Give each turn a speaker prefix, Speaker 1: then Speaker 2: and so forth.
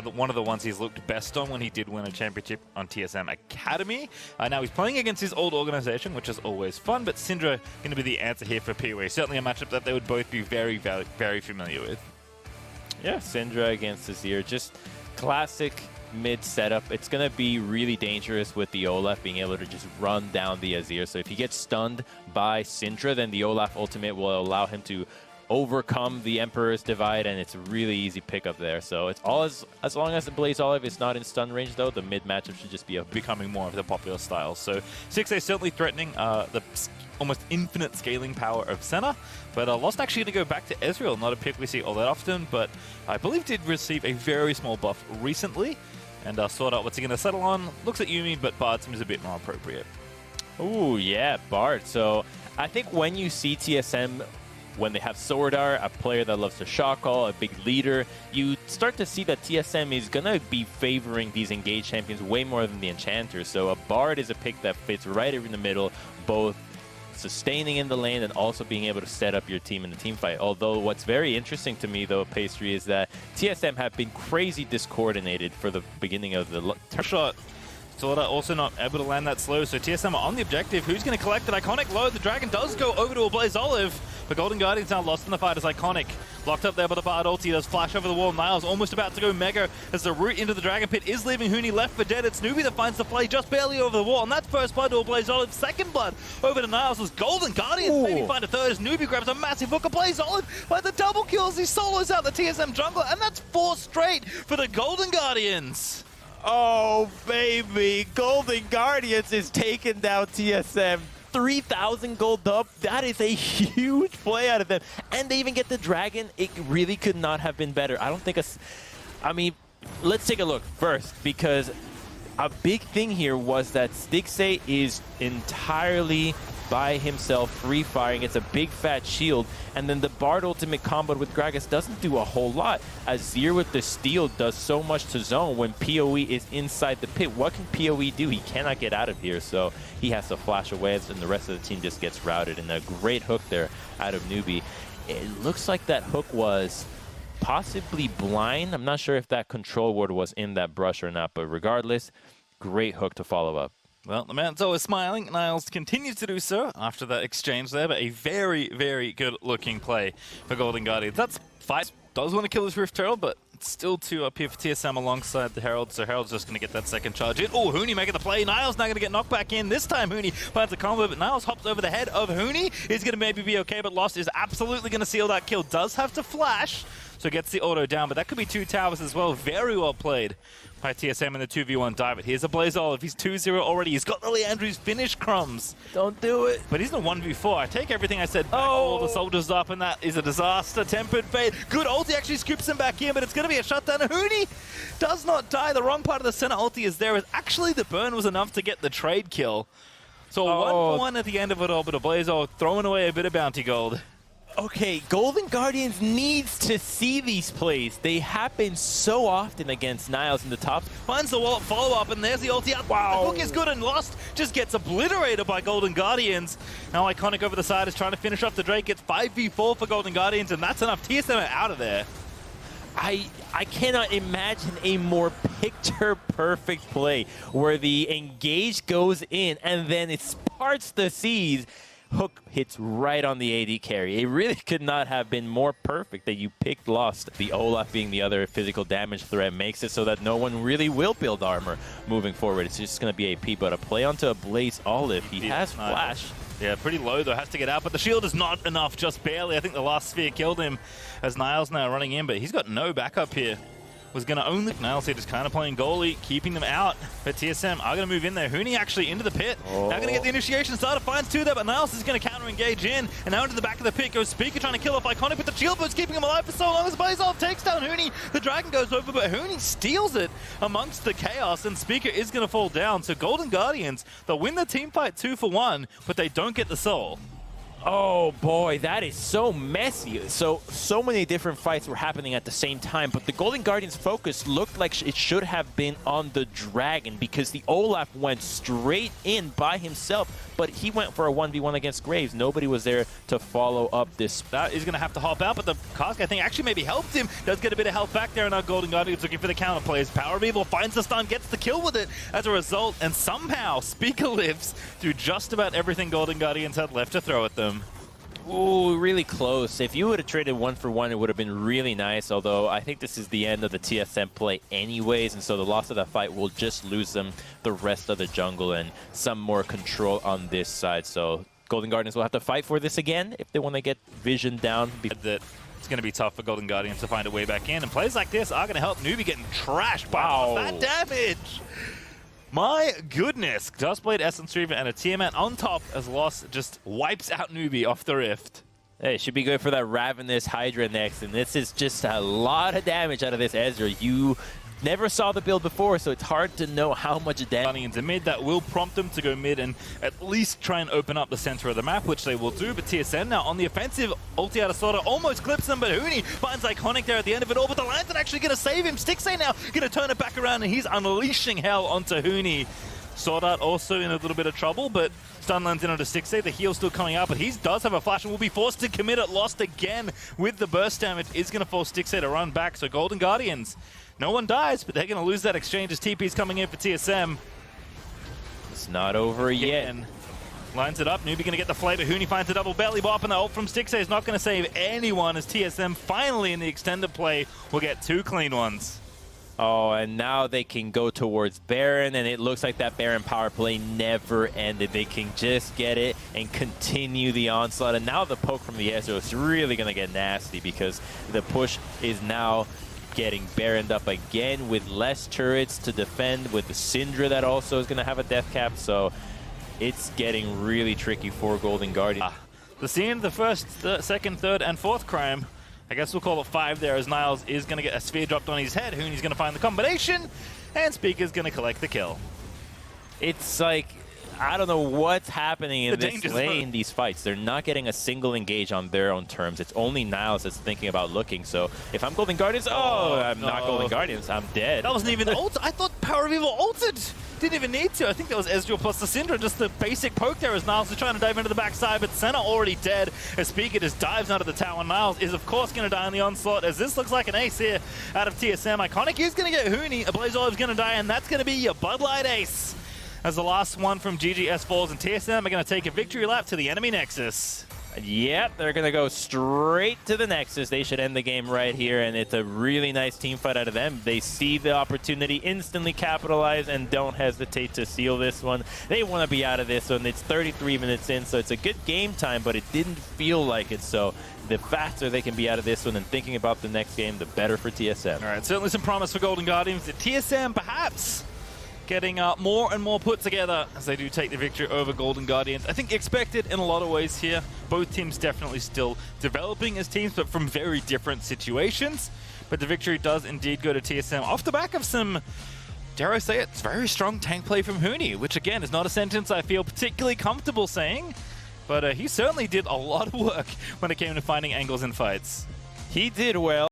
Speaker 1: one of the ones he's looked best on when he did win a championship on TSM Academy. Now he's playing against his old organization, which is always fun, but Syndra going to be the answer here for PoE. Certainly a matchup that they would both be very, very, very familiar with.
Speaker 2: Yeah, Syndra against Azir, just classic mid setup. It's going to be really dangerous with the Olaf being able to just run down the Azir. So if he gets stunned by Syndra, then the Olaf ultimate will allow him to overcome the Emperor's Divide, and it's a really easy pickup there. So it's all as long as the Blaze Olive is not in stun range, though, the mid matchup should just be becoming more of the popular style. So 6A certainly threatening the almost infinite scaling power of Senna, but Lost actually going to go back to Ezreal, not a pick we see all that often, but I believe did receive a very small buff recently, and sort out what's he going to settle on. Looks at Yuumi, but Bard seems a bit more appropriate. Ooh, yeah, Bard. So I think when you see TSM, when they have Swordar, a player that loves to shock call, a big leader, you start to see that TSM is going to be favoring these engaged champions way more than the Enchanters. So a Bard is a pick that fits right in the middle, both sustaining in the lane and also being able to set up your team in the team fight. Although what's very interesting to me, though, Pastry, is that TSM have been crazy discoordinated for the beginning of the
Speaker 1: shot. Sorta also not able to land that slow, so TSM are on the objective. Who's going to collect it? Iconic low. The Dragon does go over to a Blaze Olive, but Golden Guardian's now lost in the fight as Iconic. Locked up there by the Bard ulti, does flash over the wall. Niles almost about to go Mega as the route into the Dragon Pit is leaving Huni left for dead. It's Nubi that finds the play just barely over the wall, and that's first blood to a Blaze Olive. Second blood over to Niles as Golden Guardians maybe find a third as Nubi grabs a massive hook of Blaze Olive by the double kills. He solos out the TSM jungler, and that's 4 straight for the Golden Guardians.
Speaker 2: Oh, baby. Golden Guardians is taking down TSM. 3,000 gold up. That is a huge play out of them. And they even get the Dragon. It really could not have been better. I don't think I mean, let's take a look first, because a big thing here was that Stixxay is entirely by himself, free firing. It's a big fat shield, and then the Bard ultimate combo with Gragas doesn't do a whole lot. Azir with the steal does so much to zone when PoE is inside the pit. What can PoE do? He cannot get out of here, so he has to flash away, and the rest of the team just gets routed. And a great hook there out of Nubi. It looks like that hook was possibly blind. I'm not sure if that control ward was in that brush or not, but regardless, great hook to follow up.
Speaker 1: Well, the man's always smiling. Niles continues to do so after that exchange there, but a very, very good-looking play for Golden Guardians. That's 5. Does want to kill his Rift Herald, but it's still 2 up here for TSM alongside the Herald, so Herald's just going to get that second charge in. Oh, Huni making the play. Niles now going to get knocked back in. This time Huni finds a combo, but Niles hops over the head of Huni. He's going to maybe be okay, but Lost is absolutely going to seal that kill. Does have to flash, so gets the auto down, but that could be 2 towers as well. Very well played by TSM in the 2v1 dive. But here's a Blaze Olive. He's 2-0 already. He's got the Leandry's finish crumbs.
Speaker 2: Don't do it.
Speaker 1: But he's in a 1v4. I take everything I said back. All the soldiers up, and that is a disaster. Tempered Fate. Good ulti actually scoops him back in, but it's going to be a shutdown. Huni does not die. The wrong part of the center ulti is there. Actually, the burn was enough to get the trade kill. So 1-for-1 at the end of it all, but a Blaze Olive throwing away a bit of bounty gold.
Speaker 2: Okay, Golden Guardians needs to see these plays. They happen so often against Niles in the top.
Speaker 1: Finds the wall follow-up, and there's the ulti out. Wow. The hook is good, and Lost just gets obliterated by Golden Guardians. Now Iconic over the side is trying to finish off the Drake. It's 5v4 for Golden Guardians, and that's enough. TSM are out of there.
Speaker 2: I cannot imagine a more picture-perfect play where the engage goes in, and then it parts the seas. Hook hits right on the AD carry. It really could not have been more perfect that you picked Lost. The Olaf being the other physical damage threat makes it so that no one really will build armor moving forward. It's just going to be AP, but a play onto a Blaze Olive. He has flash.
Speaker 1: Yeah, pretty low though, has to get out, but the shield is not enough, just barely. I think the last sphere killed him as Niles now running in, but he's got no backup here. Was going to only... Niles here just kind of playing goalie, keeping them out. But TSM are going to move in there. Huni actually into the pit. Now going to get the initiation started. Finds 2 there, but Niles is going to counter-engage in. And now into the back of the pit goes Speaker trying to kill off Iconic, but the shield boot's keeping him alive for so long as Blaze Olive takes down Huni. The Dragon goes over, but Huni steals it amongst the chaos, and Speaker is going to fall down. So Golden Guardians, they'll win the team fight 2-for-1, but they don't get the soul.
Speaker 2: Oh boy, that is so messy. So many different fights were happening at the same time, but the Golden Guardian's focus looked like it should have been on the Dragon because the Olaf went straight in by himself, but he went for a 1v1 against Graves. Nobody was there to follow up this.
Speaker 1: That is going to have to hop out, but the Kask, I think, actually maybe helped him. Does get a bit of health back there, and our Golden Guardian's looking for the counter plays. Power of Evil finds the stun, gets the kill with it as a result, and somehow Speaker lives through just about everything Golden Guardians had left to throw at them.
Speaker 2: Ooh, really close. If you would have traded 1 for 1, it would have been really nice, although I think this is the end of the TSM play anyways, and so the loss of that fight will just lose them the rest of the jungle and some more control on this side. So Golden Guardians will have to fight for this again if they want to get Vision down.
Speaker 1: That it's going to be tough for Golden Guardians to find a way back in, and plays like this are going to help Newbie getting trashed by that damage. My goodness, Dustblade, Essence Reaver, and a Tiamat on top as Loss just wipes out Newbie off the Rift.
Speaker 2: Hey, should be good for that Ravenous Hydra next, and this is just a lot of damage out of this Ezra. You never saw the build before, so it's hard to know how much damage.
Speaker 1: Running into mid, that will prompt them to go mid and at least try and open up the center of the map, which they will do. But TSM now on the offensive, ulti out of Sorta almost clips them, but Huni finds Iconic there at the end of it all. But the Lantern actually going to save him. Stixay now going to turn it back around, and he's unleashing hell onto Huni. Sword also in a little bit of trouble, but stun lands in onto Stixay. The heal's still coming out, but he does have a flash and will be forced to commit it. Lost again with the burst damage. Is going to force Stixay to run back. So Golden Guardians, no one dies, but they're going to lose that exchange as TP's coming in for TSM.
Speaker 2: It's not over yet.
Speaker 1: Lines it up. Newbie going to get the flavor. Huni finds a double belly bop, and the ult from Stixay is not going to save anyone as TSM finally in the extended play will get 2 clean ones.
Speaker 2: Oh, and now they can go towards Baron, and it looks like that Baron power play never ended. They can just get it and continue the onslaught, and now the poke from the Ezreal is really going to get nasty because the push is now getting Baroned up again with less turrets to defend, with the Syndra that also is going to have a death cap, so it's getting really tricky for Golden Guardian.
Speaker 1: The scene, the first, second, third, and fourth crime. I guess we'll call it 5 there, as Niles is going to get a sphere dropped on his head. Hooney's going to find the combination, and Speaker's going to collect the kill.
Speaker 2: It's like, I don't know what's happening in this lane, these fights. They're not getting a single engage on their own terms. It's only Niles that's thinking about looking. So if I'm Golden Guardians, I'm not Golden Guardians. I'm dead.
Speaker 1: That wasn't even ult. I thought Power of Evil ulted. Didn't even need to. I think that was Ezreal plus the Syndra. Just the basic poke there as Niles is trying to dive into the backside, but Senna already dead as Speaker just dives out of the tower. Niles is, of course, going to die on the onslaught as this looks like an ace here out of TSM. Iconic is going to get Huni. Blaze Olive's going to die, and that's going to be your Bud Light ace. As the last one from GGS falls, and TSM are going to take a victory lap to the enemy Nexus.
Speaker 2: Yep, they're going to go straight to the Nexus. They should end the game right here, and it's a really nice team fight out of them. They see the opportunity, instantly capitalize, and don't hesitate to seal this one. They want to be out of this one. It's 33 minutes in, so it's a good game time, but it didn't feel like it. So the faster they can be out of this one and thinking about the next game, the better for TSM.
Speaker 1: All right, certainly some promise for Golden Guardians. TSM perhaps getting more and more put together as they do take the victory over Golden Guardians. I think expected in a lot of ways here. Both teams definitely still developing as teams, but from very different situations. But the victory does indeed go to TSM off the back of some, dare I say it, very strong tank play from Huni, which again is not a sentence I feel particularly comfortable saying, but he certainly did a lot of work when it came to finding angles in fights.
Speaker 2: He did well.